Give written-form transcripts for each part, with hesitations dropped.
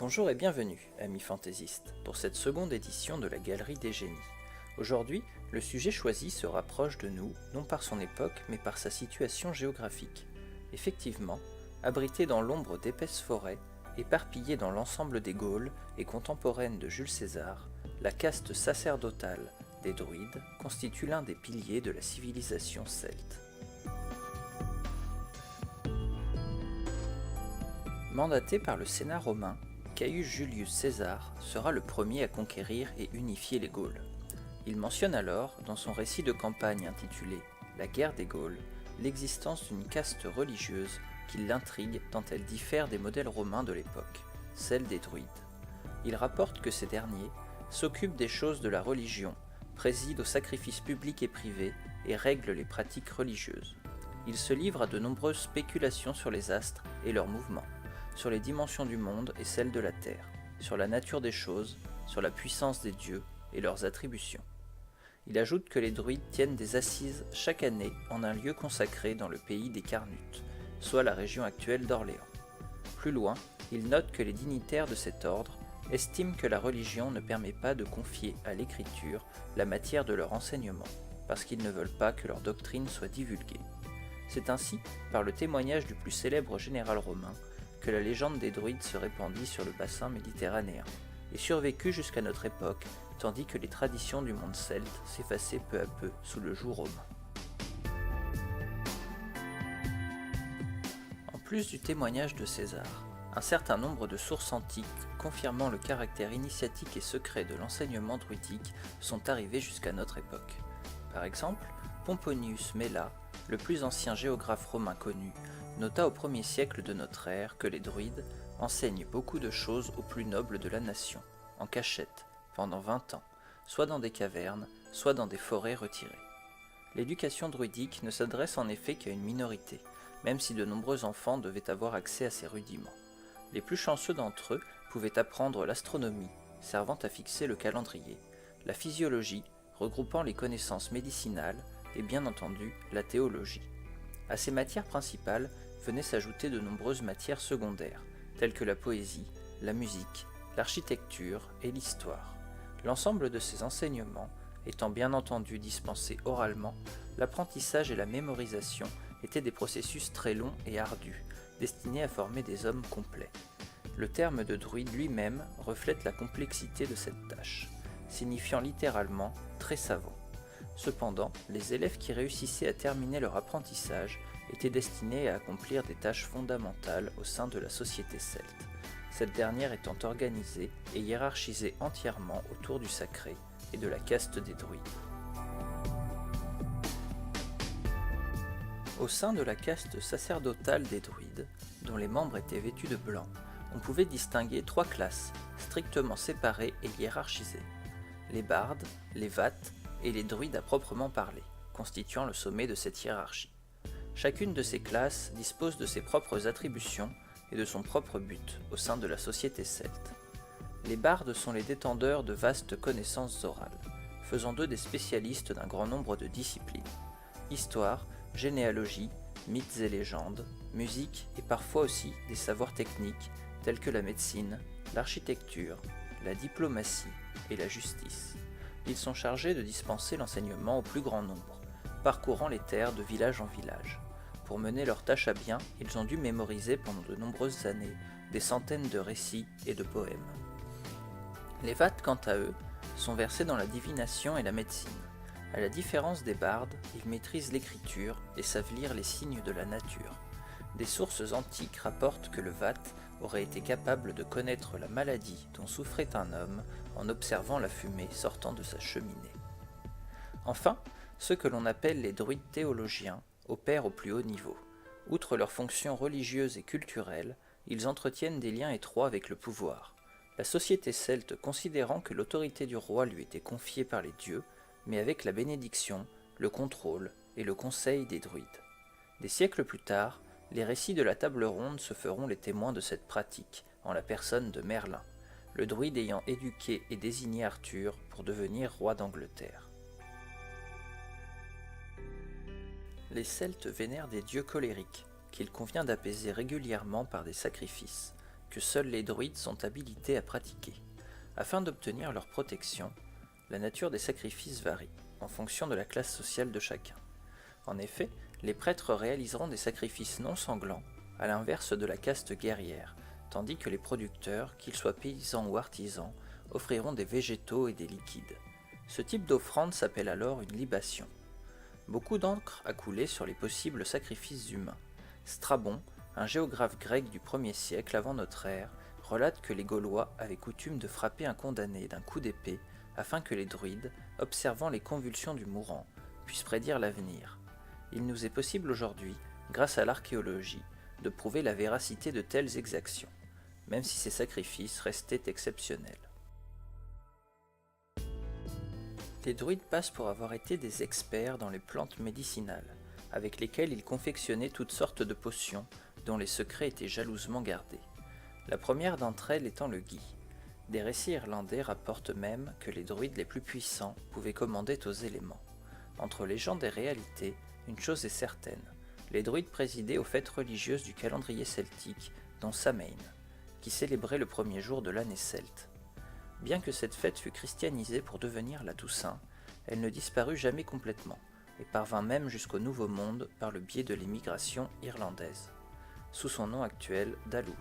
Bonjour et bienvenue, amis fantaisistes, pour cette seconde édition de la Galerie des Génies. Aujourd'hui, le sujet choisi se rapproche de nous, non par son époque, mais par sa situation géographique. Effectivement, abrité dans l'ombre d'épaisses forêts, éparpillée dans l'ensemble des Gaules et contemporaine de Jules César, la caste sacerdotale des druides constitue l'un des piliers de la civilisation celte. Mandaté par le Sénat romain, Caius Julius César sera le premier à conquérir et unifier les Gaules. Il mentionne alors, dans son récit de campagne intitulé « La guerre des Gaules », l'existence d'une caste religieuse qui l'intrigue tant elle diffère des modèles romains de l'époque, celle des druides. Il rapporte que ces derniers s'occupent des choses de la religion, président aux sacrifices publics et privés et règlent les pratiques religieuses. Il se livre à de nombreuses spéculations sur les astres et leurs mouvements, sur les dimensions du monde et celles de la terre, sur la nature des choses, sur la puissance des dieux et leurs attributions. Il ajoute que les druides tiennent des assises chaque année en un lieu consacré dans le pays des Carnutes, soit la région actuelle d'Orléans. Plus loin, il note que les dignitaires de cet ordre estiment que la religion ne permet pas de confier à l'écriture la matière de leur enseignement, parce qu'ils ne veulent pas que leur doctrine soit divulguée. C'est ainsi, par le témoignage du plus célèbre général romain, que la légende des druides se répandit sur le bassin méditerranéen, et survécut jusqu'à notre époque, tandis que les traditions du monde celte s'effaçaient peu à peu sous le joug romain. En plus du témoignage de César, un certain nombre de sources antiques confirmant le caractère initiatique et secret de l'enseignement druidique sont arrivées jusqu'à notre époque. Par exemple, Pomponius Mela, le plus ancien géographe romain connu, nota au 1er siècle de notre ère que les druides enseignent beaucoup de choses aux plus nobles de la nation, en cachette, pendant 20 ans, soit dans des cavernes, soit dans des forêts retirées. L'éducation druidique ne s'adresse en effet qu'à une minorité, même si de nombreux enfants devaient avoir accès à ces rudiments. Les plus chanceux d'entre eux pouvaient apprendre l'astronomie, servant à fixer le calendrier, la physiologie, regroupant les connaissances médicinales, et bien entendu la théologie. À ces matières principales venaient s'ajouter de nombreuses matières secondaires, telles que la poésie, la musique, l'architecture et l'histoire. L'ensemble de ces enseignements étant bien entendu dispensés oralement, l'apprentissage et la mémorisation étaient des processus très longs et ardus, destinés à former des hommes complets. Le terme de druide lui-même reflète la complexité de cette tâche, signifiant littéralement « très savant ». Cependant, les élèves qui réussissaient à terminer leur apprentissage étaient destinés à accomplir des tâches fondamentales au sein de la société celte, cette dernière étant organisée et hiérarchisée entièrement autour du sacré et de la caste des druides. Au sein de la caste sacerdotale des druides, dont les membres étaient vêtus de blanc, on pouvait distinguer 3 classes, strictement séparées et hiérarchisées. Les bardes, les vates et les druides à proprement parler, constituant le sommet de cette hiérarchie. Chacune de ces classes dispose de ses propres attributions et de son propre but au sein de la société celte. Les bardes sont les détenteurs de vastes connaissances orales, faisant d'eux des spécialistes d'un grand nombre de disciplines. Histoire, généalogie, mythes et légendes, musique et parfois aussi des savoirs techniques tels que la médecine, l'architecture, la diplomatie et la justice. Ils sont chargés de dispenser l'enseignement au plus grand nombre, parcourant les terres de village en village. Pour mener leur tâche à bien, ils ont dû mémoriser pendant de nombreuses années des centaines de récits et de poèmes. Les vates, quant à eux, sont versés dans la divination et la médecine. À la différence des bardes, ils maîtrisent l'écriture et savent lire les signes de la nature. Des sources antiques rapportent que le vate aurait été capable de connaître la maladie dont souffrait un homme en observant la fumée sortant de sa cheminée. Enfin, ceux que l'on appelle les druides théologiens opèrent au plus haut niveau. Outre leurs fonctions religieuses et culturelles, ils entretiennent des liens étroits avec le pouvoir. La société celte considérant que l'autorité du roi lui était confiée par les dieux, mais avec la bénédiction, le contrôle et le conseil des druides. Des siècles plus tard, les récits de la table ronde se feront les témoins de cette pratique, en la personne de Merlin, le druide ayant éduqué et désigné Arthur pour devenir roi d'Angleterre. Les Celtes vénèrent des dieux colériques, qu'il convient d'apaiser régulièrement par des sacrifices, que seuls les druides sont habilités à pratiquer. Afin d'obtenir leur protection, la nature des sacrifices varie, en fonction de la classe sociale de chacun. En effet, les prêtres réaliseront des sacrifices non sanglants, à l'inverse de la caste guerrière, tandis que les producteurs, qu'ils soient paysans ou artisans, offriront des végétaux et des liquides. Ce type d'offrande s'appelle alors une libation. Beaucoup d'encre a coulé sur les possibles sacrifices humains. Strabon, un géographe grec du 1er siècle avant notre ère, relate que les Gaulois avaient coutume de frapper un condamné d'un coup d'épée afin que les druides, observant les convulsions du mourant, puissent prédire l'avenir. Il nous est possible aujourd'hui, grâce à l'archéologie, de prouver la véracité de telles exactions, même si ces sacrifices restaient exceptionnels. Les druides passent pour avoir été des experts dans les plantes médicinales, avec lesquelles ils confectionnaient toutes sortes de potions dont les secrets étaient jalousement gardés. La première d'entre elles étant le gui. Des récits irlandais rapportent même que les druides les plus puissants pouvaient commander aux éléments. Entre légende et réalité, une chose est certaine, les druides présidaient aux fêtes religieuses du calendrier celtique, dont Samhain, qui célébrait le premier jour de l'année celte. Bien que cette fête fût christianisée pour devenir la Toussaint, elle ne disparut jamais complètement, et parvint même jusqu'au Nouveau Monde par le biais de l'immigration irlandaise, sous son nom actuel d'Halloween.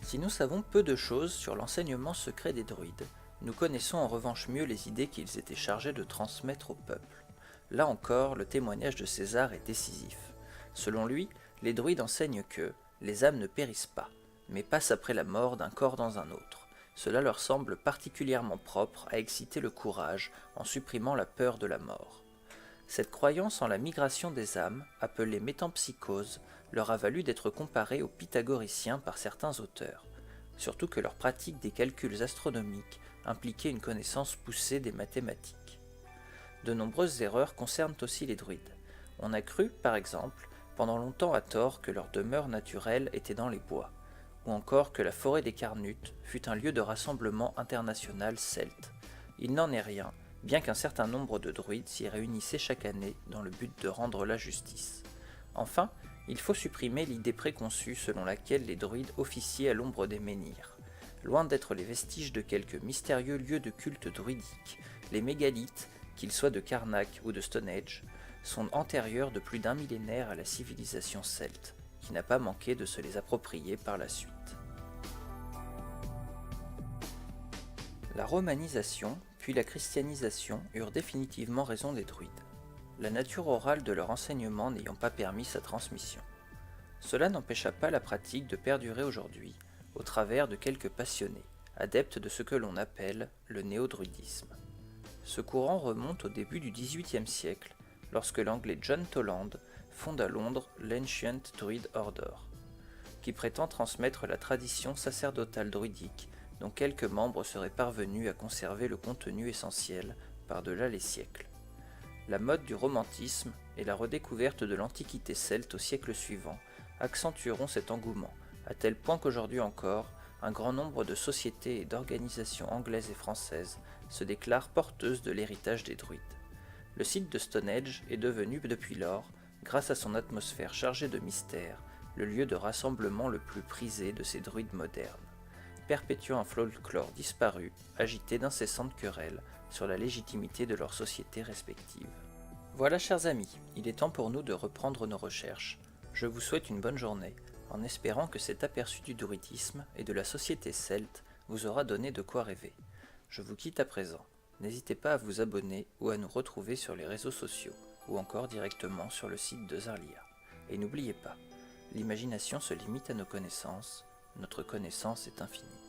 Si nous savons peu de choses sur l'enseignement secret des druides, nous connaissons en revanche mieux les idées qu'ils étaient chargés de transmettre au peuple. Là encore, le témoignage de César est décisif. Selon lui, les druides enseignent que les âmes ne périssent pas, mais passent après la mort d'un corps dans un autre. Cela leur semble particulièrement propre à exciter le courage en supprimant la peur de la mort. Cette croyance en la migration des âmes, appelée métempsychose, leur a valu d'être comparée aux pythagoriciens par certains auteurs, surtout que leur pratique des calculs astronomiques impliquait une connaissance poussée des mathématiques. De nombreuses erreurs concernent aussi les druides. On a cru, par exemple, pendant longtemps à tort que leur demeure naturelle était dans les bois, ou encore que la forêt des Carnutes fut un lieu de rassemblement international celte. Il n'en est rien, bien qu'un certain nombre de druides s'y réunissaient chaque année dans le but de rendre la justice. Enfin, il faut supprimer l'idée préconçue selon laquelle les druides officiaient à l'ombre des menhirs. Loin d'être les vestiges de quelques mystérieux lieux de culte druidique, les mégalithes, qu'ils soient de Karnak ou de Stonehenge, sont antérieurs de plus d'un millénaire à la civilisation celte, qui n'a pas manqué de se les approprier par la suite. La romanisation, puis la christianisation eurent définitivement raison des druides, la nature orale de leur enseignement n'ayant pas permis sa transmission. Cela n'empêcha pas la pratique de perdurer aujourd'hui, au travers de quelques passionnés, adeptes de ce que l'on appelle le néo-druidisme. Ce courant remonte au début du XVIIIe siècle, lorsque l'anglais John Toland fonde à Londres l'Ancient Druid Order, qui prétend transmettre la tradition sacerdotale druidique dont quelques membres seraient parvenus à conserver le contenu essentiel par-delà les siècles. La mode du romantisme et la redécouverte de l'antiquité celte au siècle suivant accentueront cet engouement, à tel point qu'aujourd'hui encore, un grand nombre de sociétés et d'organisations anglaises et françaises se déclarent porteuses de l'héritage des druides. Le site de Stonehenge est devenu depuis lors, grâce à son atmosphère chargée de mystère, le lieu de rassemblement le plus prisé de ces druides modernes, perpétuant un folklore disparu, agité d'incessantes querelles sur la légitimité de leurs sociétés respectives. Voilà, chers amis, il est temps pour nous de reprendre nos recherches. Je vous souhaite une bonne journée, en espérant que cet aperçu du druidisme et de la société celte vous aura donné de quoi rêver. Je vous quitte à présent. N'hésitez pas à vous abonner ou à nous retrouver sur les réseaux sociaux, ou encore directement sur le site de Zarlia. Et n'oubliez pas, l'imagination se limite à nos connaissances, notre connaissance est infinie.